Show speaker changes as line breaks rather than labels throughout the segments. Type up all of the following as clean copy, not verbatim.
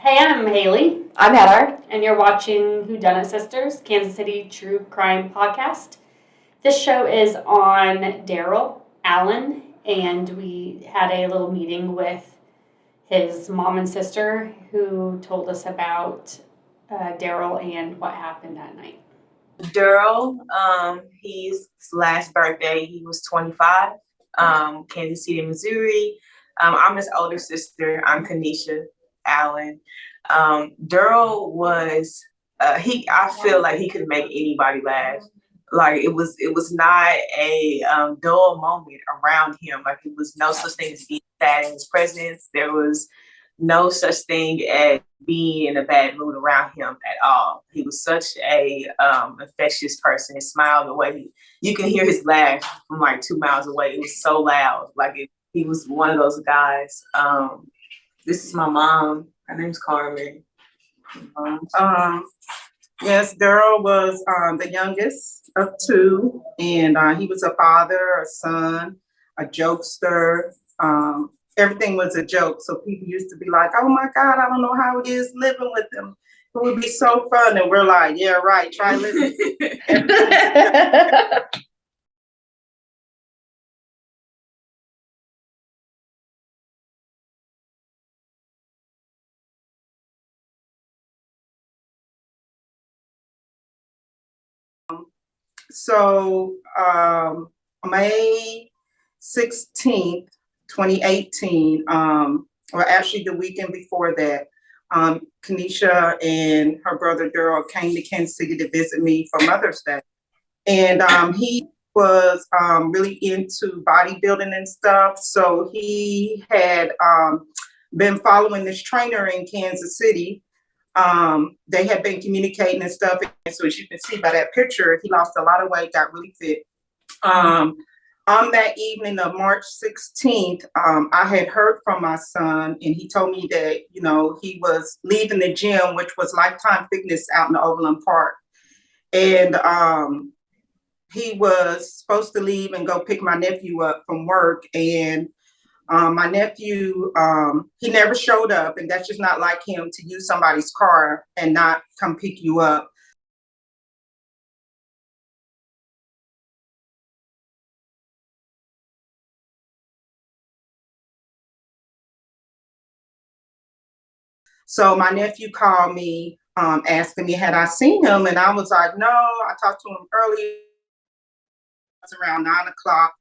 Hey, I'm Haley,
I'm Heather.
and you're watching Dunnit Sisters, Kansas City True Crime Podcast. This show is on Darrell Allen, and we had a little meeting with his mom and sister who told us about Darrell and what happened that night.
Darrell, his last birthday, he was 25, Kansas City, Missouri. I'm his older sister. I'm Kanisha Allen. Darrell was, I feel like he could make anybody laugh. Like it was not a dull moment around him. Like it was no such thing as being sad in his presence. There was no such thing as being in a bad mood around him at all. He was such a infectious person. His smile, the way you can hear his laugh from like 2 miles away. It was so loud. He was one of those guys. This is my mom. Her name's Carmen.
Yes, Darrell was the youngest of two, and he was a father, a son, a jokester. Everything was a joke. So people used to be like, "Oh my God, I don't know how it is living with him. It would be so fun." And we're like, "Yeah, right. Try living." So May 16th, 2018, or actually the weekend before that, Kanisha and her brother Darrell came to Kansas City to visit me for Mother's Day. And he was really into bodybuilding and stuff. So he had been following this trainer in Kansas City. They had been communicating and stuff. And so as you can see by that picture, he lost a lot of weight, got really fit. On that evening of March 16th, I had heard from my son, and he told me that, he was leaving the gym, which was Lifetime Fitness out in Overland Park. And he was supposed to leave and go pick my nephew up from work. And my nephew, he never showed up, and that's just not like him to use somebody's car and not come pick you up. So my nephew called me, asking me had I seen him, and I was like, no, I talked to him earlier. It was around 9 o'clock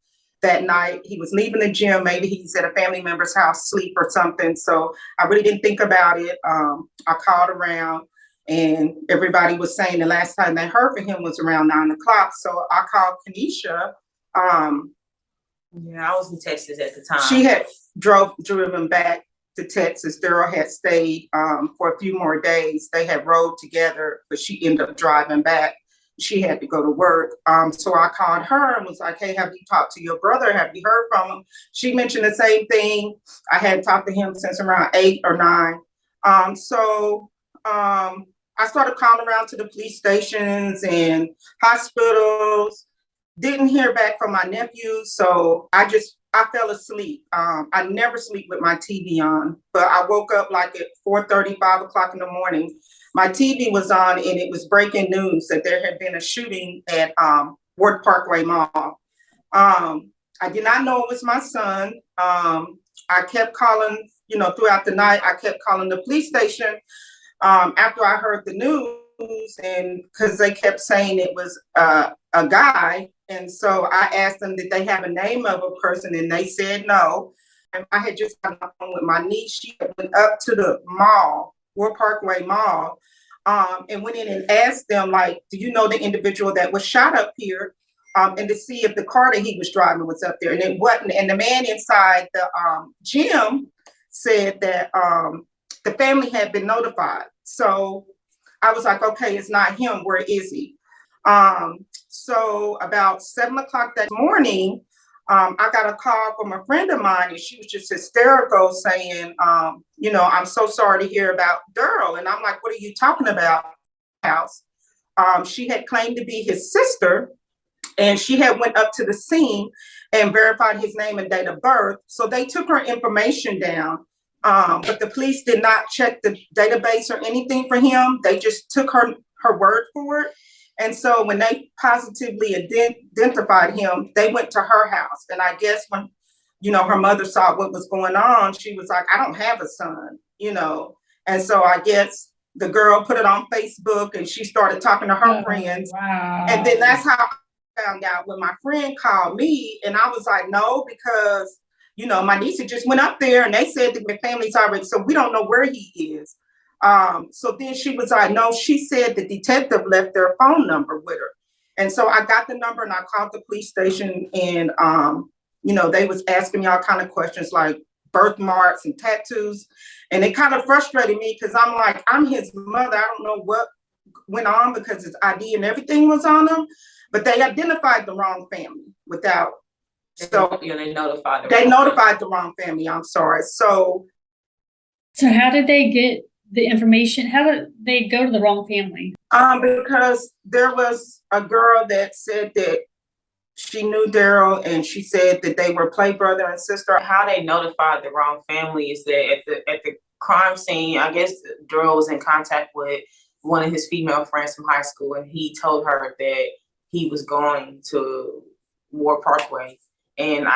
that night. He was leaving the gym. Maybe he's at a family member's house, sleep or something. So I really didn't think about it. I called around, and everybody was saying the last time they heard from him was around 9 o'clock. So I called Kanisha.
Yeah, I was in Texas at the time.
She had driven back to Texas. Darrell had stayed for a few more days. They had rode together, but she ended up driving back. She had to go to work. So I called her and was like, hey, have you talked to your brother? Have you heard from him? She mentioned the same thing. I had talked to him since around 8 or 9. So I started calling around to the police stations and hospitals. Didn't hear back from my nephew, so I fell asleep. I never sleep with my TV on, but I woke up like at 4:30, 5 o'clock in the morning. My TV was on, and it was breaking news that there had been a shooting at Ward Parkway Mall. I did not know it was my son. I kept calling, throughout the night. I kept calling the police station after I heard the news, and because they kept saying it was a guy. And so I asked them, did they have a name of a person? And they said no. And I had just gotten on with my niece. She went up to the mall, Ward Parkway Mall, and went in and asked them, like, do you know the individual that was shot up here? And to see if the car that he was driving was up there. And it wasn't. And the man inside the gym said that the family had been notified. So I was like, okay, it's not him. Where is he? So about 7 o'clock that morning, I got a call from a friend of mine, and she was just hysterical saying, I'm so sorry to hear about Darrell. And I'm like, what are you talking about? House. She had claimed to be his sister, and she had went up to the scene and verified his name and date of birth. So they took her information down. But the police did not check the database or anything for him. They just took her word for it. And so when they positively identified him, they went to her house. And I guess when, her mother saw what was going on, she was like, I don't have a son, And so I guess the girl put it on Facebook and she started talking to her friends.
Wow.
And then that's how I found out when my friend called me. And I was like, no, because my niece just went up there and they said that my family's already, so we don't know where he is. So then she was like, no, she said the detective left their phone number with her. And so I got the number and I called the police station and, they was asking me all kind of questions like birthmarks and tattoos. And it kind of frustrated me because I'm like, I'm his mother. I don't know what went on because his ID and everything was on him, but they identified the wrong family without. So
they notified
the wrong family. I'm sorry. So
how did they get the information? How did they go to the wrong family?
Because there was a girl that said that she knew Darrell and she said that they were play brother and sister.
How they notified the wrong family is that at the crime scene, I guess Darrell was in contact with one of his female friends from high school, and he told her that he was going to Ward Parkway. And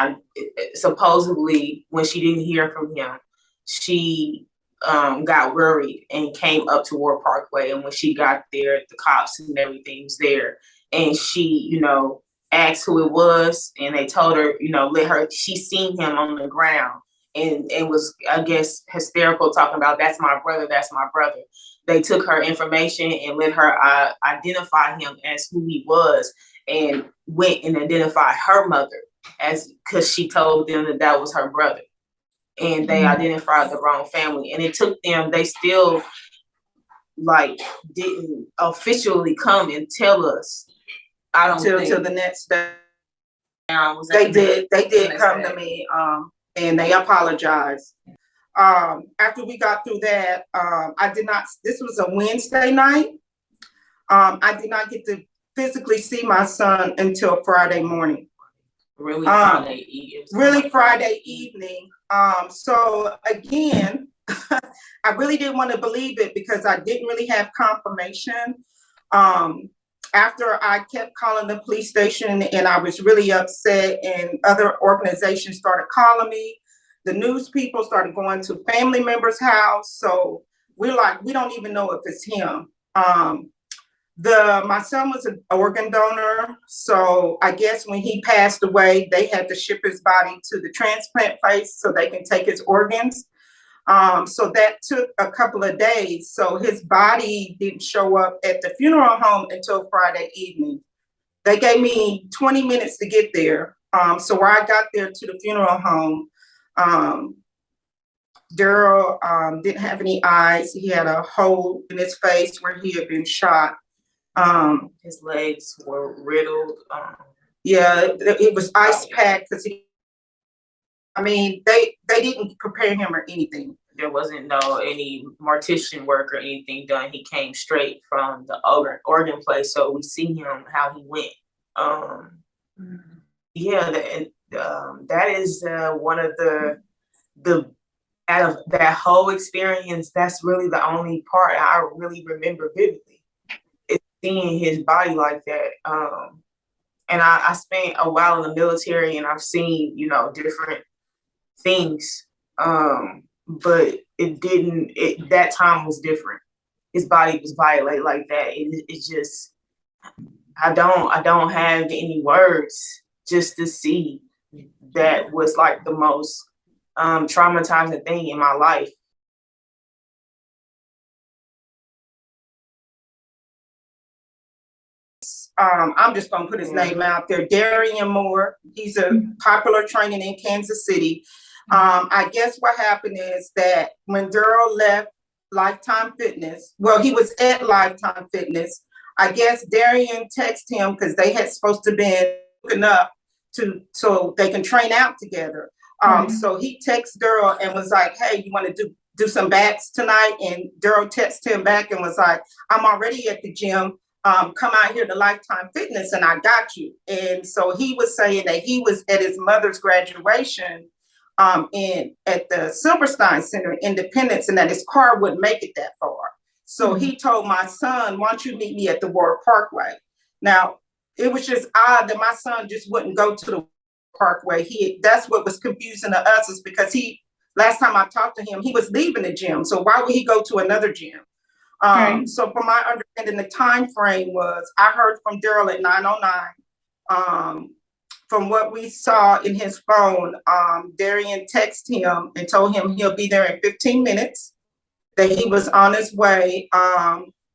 supposedly when she didn't hear from him, she got worried and came up to Ward Parkway. And when she got there, the cops and everything was there. And she, asked who it was, and they told her, she seen him on the ground and was, I guess, hysterical, talking about, that's my brother, that's my brother. They took her information and let her identify him as who he was, and went and identified her mother because she told them that was her brother. And they identified the wrong family. And it took them, they still didn't officially come and tell us. I don't think
till the next day.
They
did come to me, and they apologized. After we got through that, this was a Wednesday night. I did not get to physically see my son until Friday morning.
Really
Friday evening. So again, I really didn't want to believe it because I didn't really have confirmation. After I kept calling the police station and I was really upset, and other organizations started calling me, the news people started going to family members' house. So we're like, we don't even know if it's him. My son was an organ donor. So I guess when he passed away, they had to ship his body to the transplant place so they can take his organs. So that took a couple of days. So his body didn't show up at the funeral home until Friday evening. They gave me 20 minutes to get there. So when I got there to the funeral home, Darrell didn't have any eyes. He had a hole in his face where he had been shot.
His legs were riddled.
It was ice packed because they didn't prepare him or anything.
There wasn't any mortician work or anything done. He came straight from the organ place, so we see him how he went. That is one of the out of that whole experience. That's really the only part I really remember vividly. Is seeing his body like that. And I spent a while in the military, and I've seen different things, but that time was different. His body was violated like that. It just, I don't have any words just to see. That was like the most traumatizing thing in my life.
I'm just gonna put his name out there, Darian Moore. He's a popular training in Kansas City. I guess what happened is that when Darrell left Lifetime Fitness, he was at Lifetime Fitness. I guess Darian texted him because they had supposed to been hooking up so they can train out together. So he texted Darrell and was like, "Hey, you want to do some backs tonight?" And Darrell texted him back and was like, "I'm already at the gym. Come out here to Lifetime Fitness and I got you." And so he was saying that he was at his mother's graduation in at the Silverstein Center in Independence, and that his car wouldn't make it that far. So he told my son, why don't you meet me at the Ward Parkway? Now, it was just odd that my son just wouldn't go to the Parkway. That's what was confusing to us, is because last time I talked to him, he was leaving the gym. So why would he go to another gym?
Right.
So from my understanding, the time frame was, I heard from Darrell at 9:09. From what we saw in his phone, Darian texted him and told him he'll be there in 15 minutes, that he was on his way.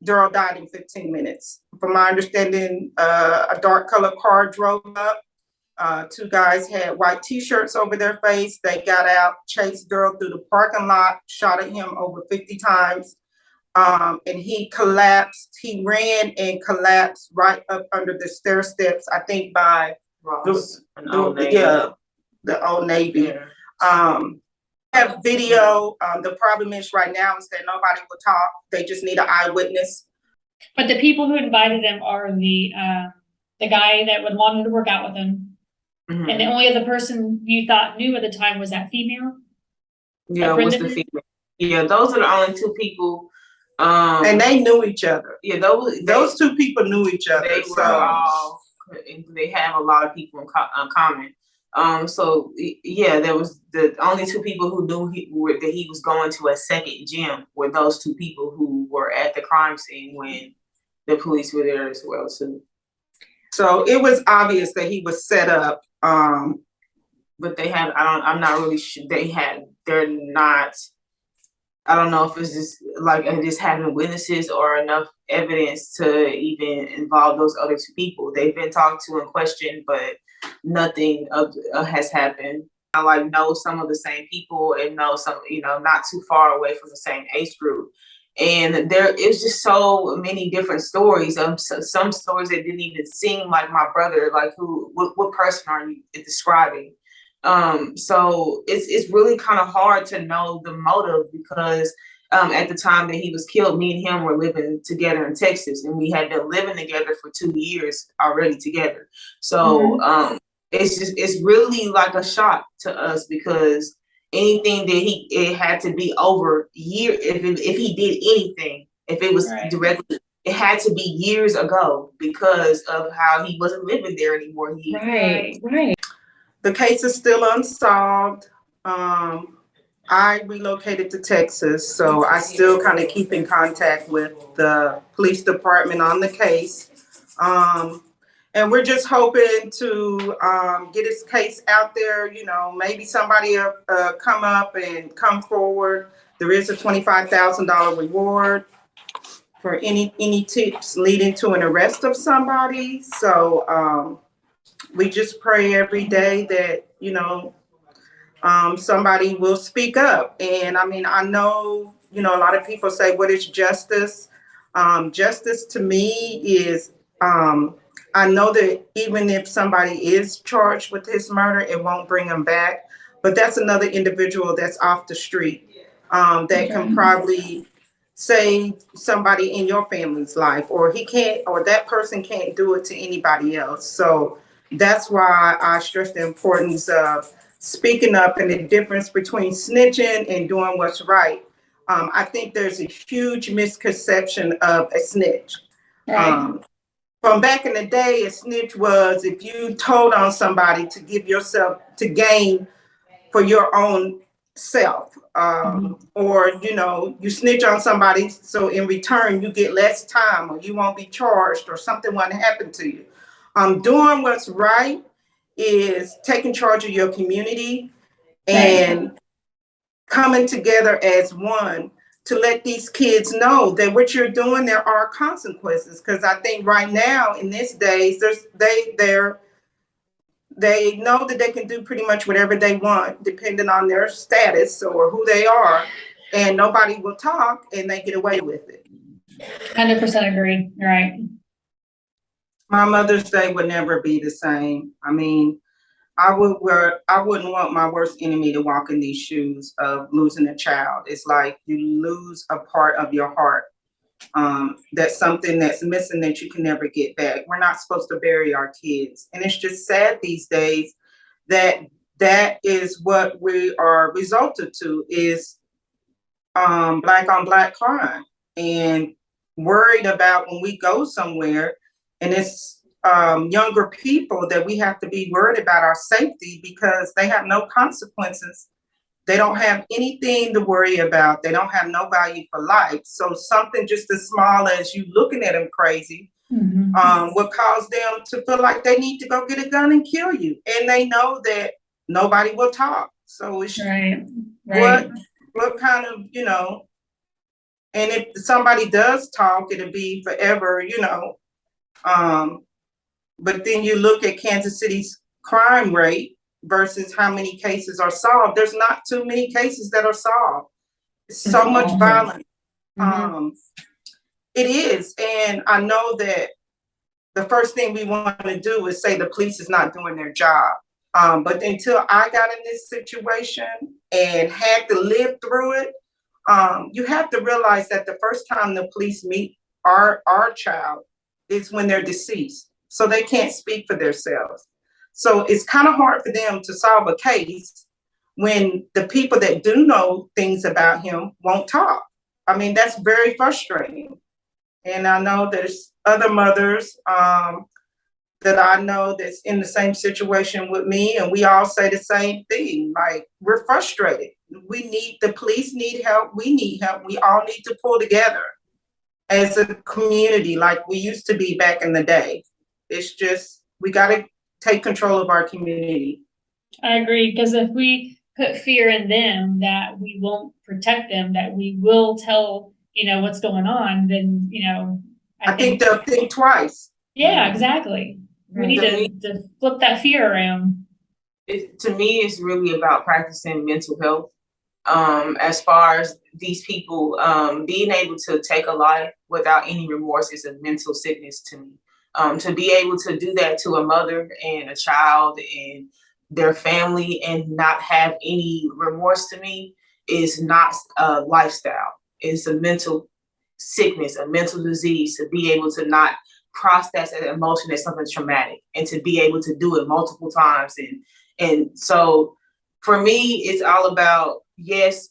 Darrell died in 15 minutes. From my understanding, a dark colored car drove up. Two guys had white t-shirts over their face. They got out, chased Darrell through the parking lot, shot at him over 50 times. And he collapsed. He ran and collapsed right up under the stair steps, I think by the Old Navy.
Yeah.
Have video. The problem is right now is that nobody will talk. They just need an eyewitness.
But the people who invited him are the guy that would want to work out with him.
Mhm.
And the only other person you thought knew at the time was that female?
Yeah,
Like
was the
Brenda?
female. Yeah, those are the only two people.
And they knew each other.
Yeah,
Those two people knew each other.
They were all. They have a lot of people in common. So yeah, there was the only two people who knew that he was going to a second gym were those two people who were at the crime scene when the police were there as well too.
So it was obvious that he was set up.
But they had, I'm not really sure. They're not. I don't know if it's just like just having witnesses or enough evidence to even involve those other two people. They've been talked to and questioned, but nothing has happened. I know some of the same people and know some, not too far away from the same age group. And there is just so many different stories. Some stories that didn't even seem like my brother. Like what person are you describing? So it's really kind of hard to know the motive because at the time that he was killed, me and him were living together in Texas, and we had been living together for 2 years already together. So it's really like a shock to us because anything that it had to be over year if he did anything, if it was directly, it had to be years ago because of how he wasn't living there anymore.
Right.
The case is still unsolved. I relocated to Texas, so I still kind of keep in contact with the police department on the case. And we're just hoping to get his case out there. Maybe somebody will come up and come forward. There is a $25,000 reward for any tips leading to an arrest of somebody. So we just pray every day that, somebody will speak up. And I know, a lot of people say, what is justice? Justice to me is, I know that even if somebody is charged with his murder, it won't bring him back. But that's another individual that's off the street that can probably save somebody in your family's life, or that person can't do it to anybody else. So that's why I stress the importance of speaking up and the difference between snitching and doing what's right. I think there's a huge misconception of a snitch.
Right.
From back in the day, a snitch was if you told on somebody to give yourself to gain for your own self, or you snitch on somebody so in return you get less time or you won't be charged or something won't happen to you. Doing what's right is taking charge of your community and coming together as one to let these kids know that what you're doing, there are consequences. Because I think right now in this days, they know that they can do pretty much whatever they want, depending on their status or who they are, and nobody will talk, and they get away with it.
100% agree. You're right.
My Mother's Day would never be the same. I wouldn't want my worst enemy to walk in these shoes of losing a child. It's like you lose a part of your heart. That's something that's missing that you can never get back. We're not supposed to bury our kids. And it's just sad these days that that is what we are resulted to, is black on black crime, and worried about when we go somewhere and it's younger people, that we have to be worried about our safety because they have no consequences. They don't have anything to worry about. They don't have no value for life. So something just as small as you looking at them crazy will cause them to feel like they need to go get a gun and kill you. And they know that nobody will talk. So it's
Right.
what kind of, and if somebody does talk, it'll be forever, but then you look at Kansas City's crime rate versus how many cases are solved. There's not too many cases that are solved. So much
awful.
violence.
Mhm.
It is. And I know that the first thing we want to do is say the police is not doing their job. But until I got in this situation and had to live through it, you have to realize that the first time the police meet our child is when they're deceased. So they can't speak for themselves. So it's kind of hard for them to solve a case when the people that do know things about him won't talk. I mean, that's very frustrating. And I know there's other mothers that I know that's in the same situation with me, and we all say the same thing. Like, we're frustrated. The police need help. We need help. We all need to pull together as a community like we used to be back in the day. It's just, we got to take control of our community.
I agree, because if we put fear in them that we won't protect them, that we will tell, what's going on, then,
I think they'll think twice.
Yeah, exactly. We need to flip that fear around.
To me, it's really about practicing mental health. As far as these people, being able to take a life without any remorse is a mental sickness to me. To be able to do that to a mother and a child and their family and not have any remorse, to me, is not a lifestyle. It's a mental sickness, a mental disease, to be able to not process that emotion as something traumatic and to be able to do it multiple times. And so for me, it's all about, yes,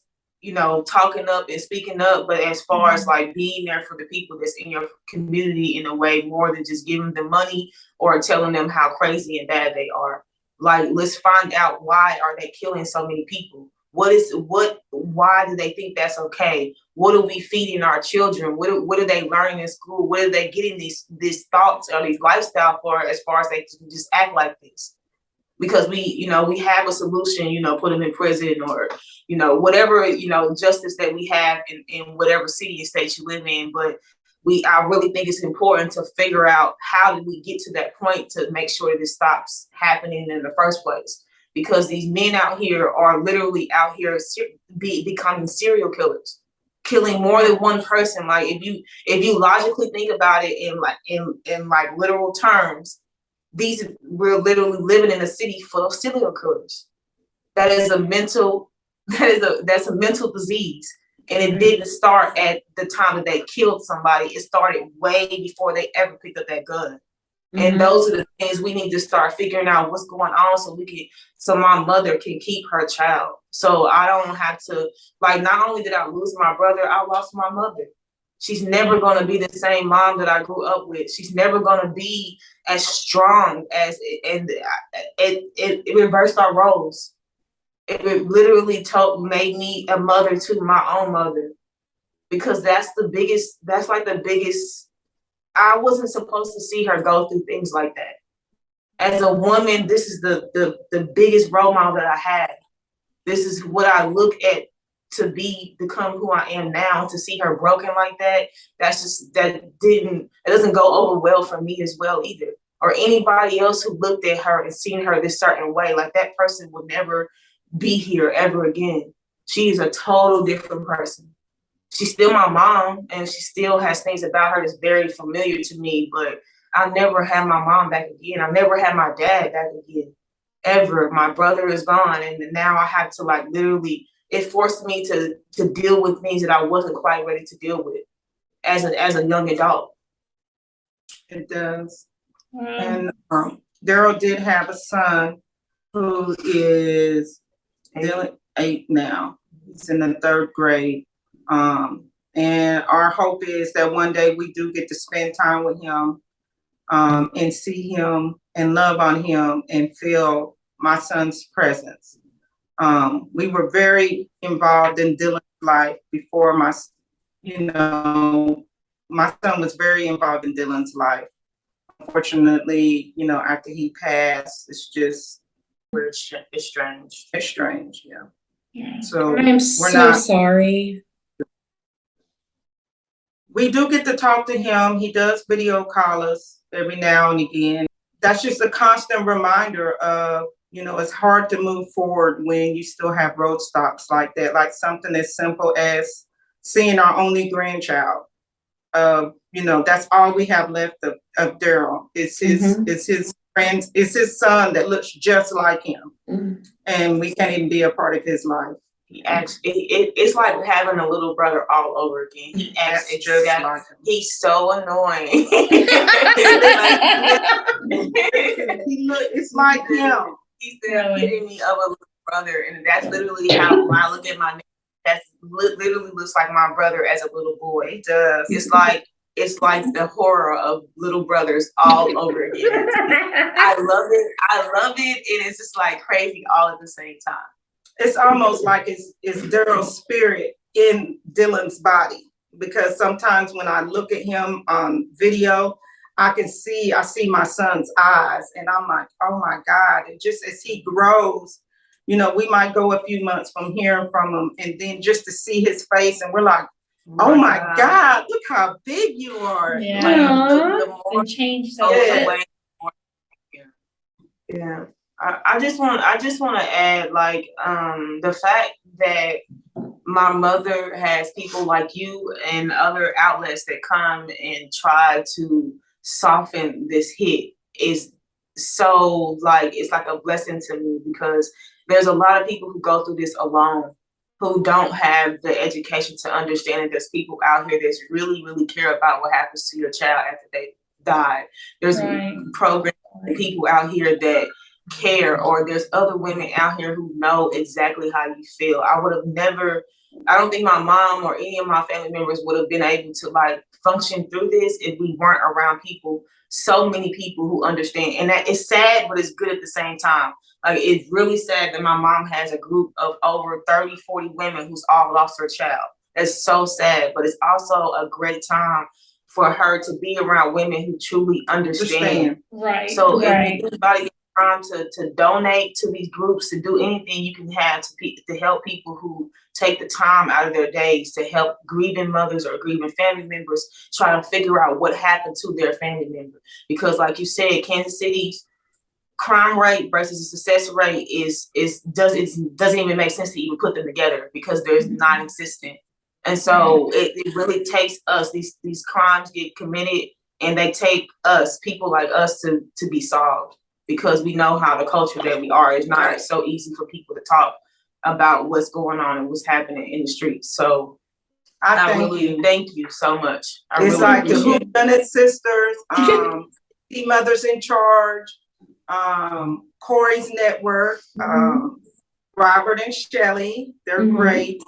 talking up and speaking up, but as far as like being there for the people that's in your community in a way more than just giving them money or telling them how crazy and bad they are. Like, let's find out, why are they killing so many people? Why do they think that's okay? What are we feeding our children? What are they learning in school? What are they getting these thoughts or these lifestyle for, as far as they just act like this? Because we have a solution, put them in prison or, whatever, justice that we have in whatever city and state you live in. But I really think it's important to figure out, how did we get to that point to make sure this stops happening in the first place? Because these men out here are literally out here becoming serial killers, killing more than one person. Like, if you logically think about it in literal terms, we're literally living in a city full of serial killers. That's a mental disease. And it didn't start at the time that they killed somebody. It started way before they ever picked up that gun. And those are the things we need to start figuring out what's going on, so my mother can keep her child. So I don't have to, not only did I lose my brother, I lost my mother. She's never going to be the same mom that I grew up with. She's never going to be as strong as, and it reversed our roles. It literally made me a mother to my own mother, because that's the biggest, I wasn't supposed to see her go through things like that. As a woman, this is the biggest role model that I had. This is what I look at to become who I am now. To see her broken like that, it doesn't go over well for me as well either. Or anybody else who looked at her and seen her this certain way, like, that person would never be here ever again. She is a total different person. She's still my mom, and she still has things about her that's very familiar to me, but I'll never have my mom back again. I'll never have my dad back again, ever. My brother is gone, and now I have to, literally, it forced me to deal with things that I wasn't quite ready to deal with as a young adult.
It does. And Darrell did have a son who is Dylan 8 now. He's in the 3rd grade. And our hope is that one day we do get to spend time with him, and see him and love on him and feel my son's presence. We were very involved in Dylan's life before my son was very involved in Dylan's life. Unfortunately, after he passed, it's just,
It's strange.
it's strange, yeah.
Yeah.
So
I'm so sorry.
we do get to talk to him. He does video call us every now and again. That's just a constant reminder of, it's hard to move forward when you still have road stops like that, like something as simple as seeing our only grandchild. That's all we have left of Darrell. It's his friends, it's his son that looks just like him. And we can't even be a part of his life.
He acts. It's like having a little brother all over again. He acts
just
exactly.
like him.
He's so annoying.
It's like him.
He's the epitome of a little brother, and that's literally how when I look at my name, that's literally looks like my brother as a little boy.
It does.
It's like the horror of little brothers all over again. I love it, and it's just like crazy all at the same time.
It's almost like it's Darrell's spirit in Dylan's body, because sometimes when I look at him on video, I see my son's eyes, and I'm like, oh my God. And just as he grows, we might go a few months from hearing from him, and then just to see his face, and we're like, oh my God, look how big you are.
Yeah.
Like, the more
They changed
goes
so
away, the more- yeah. I just want to add, like, the fact that my mother has people like you and other outlets that come and try to soften this hit is so, like, it's like a blessing to me, because there's a lot of people who go through this alone, who don't have the education to understand that there's people out here that really, really care about what happens to your child after they die. There's programs and people out here that care, or there's other women out here who know exactly how you feel. I don't think my mom or any of my family members would have been able to like function through this if we weren't around so many people who understand. And that is sad, but it's good at the same time. Like, it's really sad that my mom has a group of over 30, 40 women who's all lost her child. That's so sad, but it's also a great time for her to be around women who truly understand.
Right.
So if anybody time to donate to these groups, to do anything you can have to help people who take the time out of their days to help grieving mothers or grieving family members try to figure out what happened to their family member. Because like you said, Kansas City's crime rate versus the success rate doesn't even make sense to even put them together, because there's non-existent. And so it really takes us, these crimes get committed, and they take us, people like us, to be solved, because we know how the culture that we are is not so easy for people to talk about what's going on and what's happening in the streets. So I really thank you so much.
It's really like the Dunnit Sisters, the Mothers in Charge, Corey's Network, Robert and Shelley, they're great.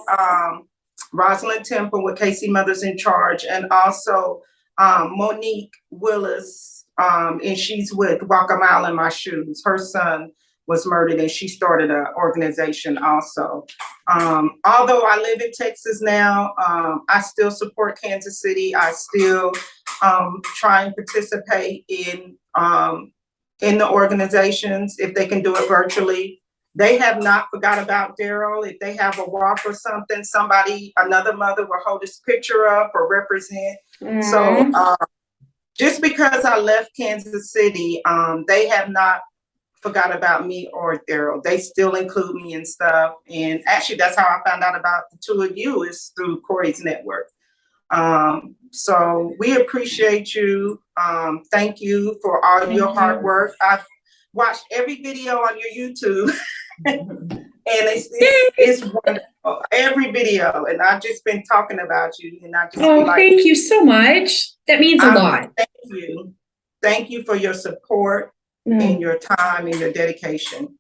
Rosalind Temple with Casey Mothers in Charge, and also Monique Willis, and she's with Walk a Mile in My Shoes. Her son was murdered, and she started an organization also. Although I live in Texas now, I still support Kansas City. I still try and participate in the organizations if they can do it virtually. They have not forgot about Darrell. If they have a walk or something, another mother will hold his picture up or represent. So just because I left Kansas City, they have not forgot about me or Darrell. They still include me and stuff. And actually, that's how I found out about the two of you, is through Corey's network. So we appreciate you. Thank you for all your hard work. I've watched every video on your YouTube. And it's wonderful, every video, and I've just been talking about you, and I just
thank you so much. That means a lot.
Thank you for your support and your time and your dedication.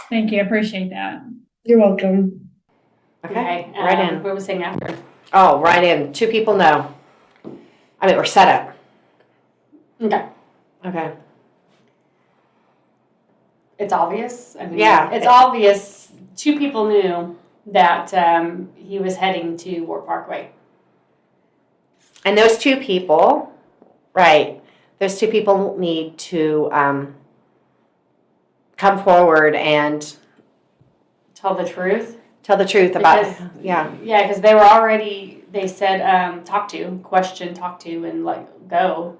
Thank you, I appreciate that.
You're welcome.
Okay, right in.
What was saying after?
Oh, right in. 2 people know. I mean, we're set up.
Okay.
Okay.
It's obvious. I mean,
Yeah.
it's obvious. 2 people knew that he was heading to Ward Parkway.
And those 2 people, right, those 2 people need to come forward and
Tell the truth.
tell the truth about,
Because-
yeah.
Yeah, because they were already, they said, talk to, and like go.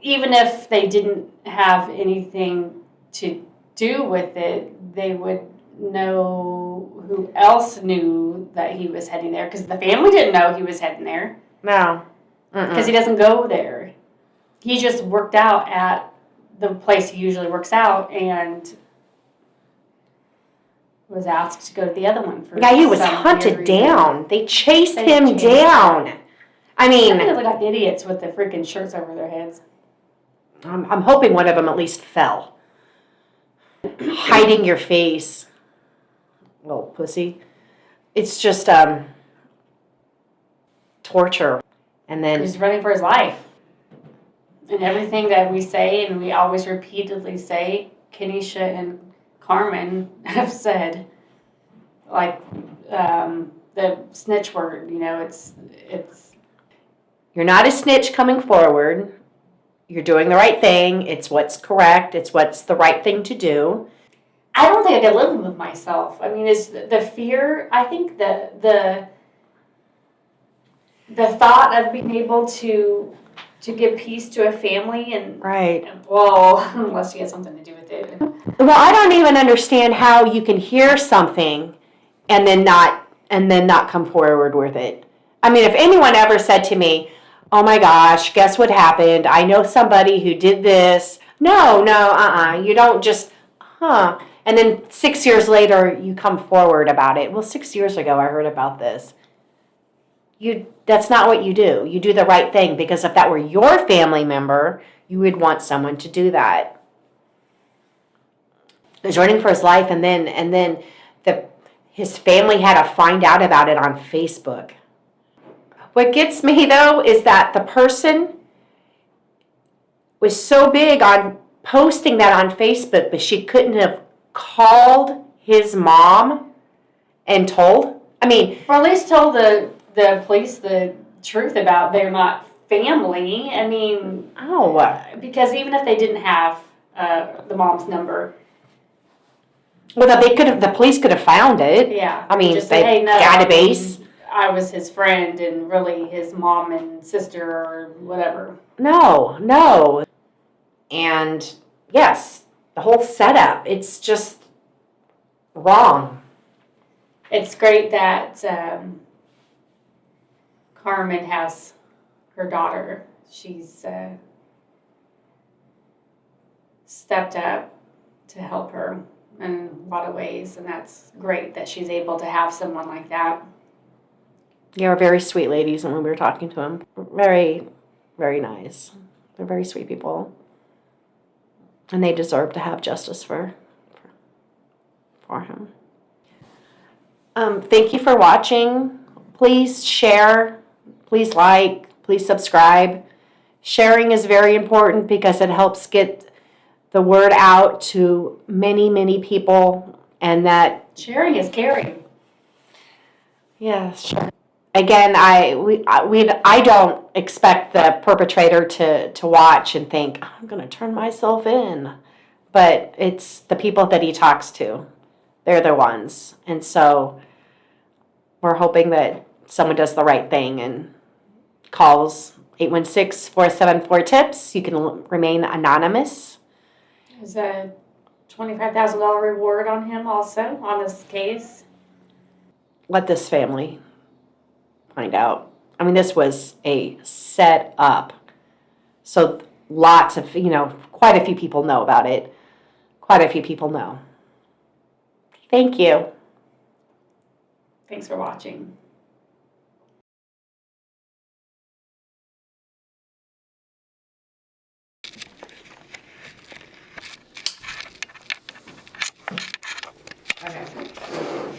Even if they didn't have anything to do with it, they would know who else knew that he was heading there. Because the family didn't know he was heading there.
No.
Because he doesn't go there. He just worked out at the place he usually works out and was asked to go to the other one for
Yeah, he was
some weird
hunted
reason.
down. They chased
They
him
chased him.
down. I mean,
They look like idiots with the freaking shirts over their heads.
I'm hoping one of them at least fell. Hiding your face. Little pussy. It's just torture. And then
He's running for his life. And everything that we say, and we always repeatedly say, Kenesha and Carmen have said, like the snitch word, it's
you're not a snitch coming forward. You're doing the right thing. It's what's correct. It's what's the right thing to do.
I don't think I could live with myself. I mean, it's the fear. I think the thought of being able to give peace to a family and
Right.
well, unless you had something to do with it.
Well, I don't even understand how you can hear something and then not come forward with it. I mean, if anyone ever said to me, "Oh my gosh, guess what happened? I know somebody who did this." No, you don't just, and then 6 years later you come forward about it. Well, 6 years ago I heard about this. That's not what you do. You do the right thing, because if that were your family member, you would want someone to do that. He's running for his life, and then his family had to find out about it on Facebook. What gets me though is that the person was so big on posting that on Facebook, but she couldn't have called his mom and told. I mean,
Or at least tell the police the truth about they're not family. I mean, because even if they didn't have the mom's number,
well, the police could have found it.
yeah.
I mean,
just
they
say, hey, no,
database.
I was his friend and really his mom and sister or whatever.
No. And yes, the whole setup, it's just wrong.
It's great that Carmen has her daughter. She's stepped up to help her in a lot of ways, and that's great that she's able to have someone like that.
They're very sweet ladies, and when we were talking to them, very, very nice. They're very sweet people. And they deserve to have justice for him. Thank you for watching. Please share, please like, please subscribe. Sharing is very important because it helps get the word out to many, many people, and that
Sharing is caring.
yeah, sure. Again, I don't expect the perpetrator to watch and think, I'm going to turn myself in. But it's the people that he talks to. They're the ones. And so we're hoping that someone does the right thing and calls 816-474-TIPS. You can remain anonymous.
There's a $25,000 reward on him also, on this case.
Let this family find out. I mean, this was a set up. So lots of, quite a few people know about it. Quite a few people know. Thank you.
Thanks for watching.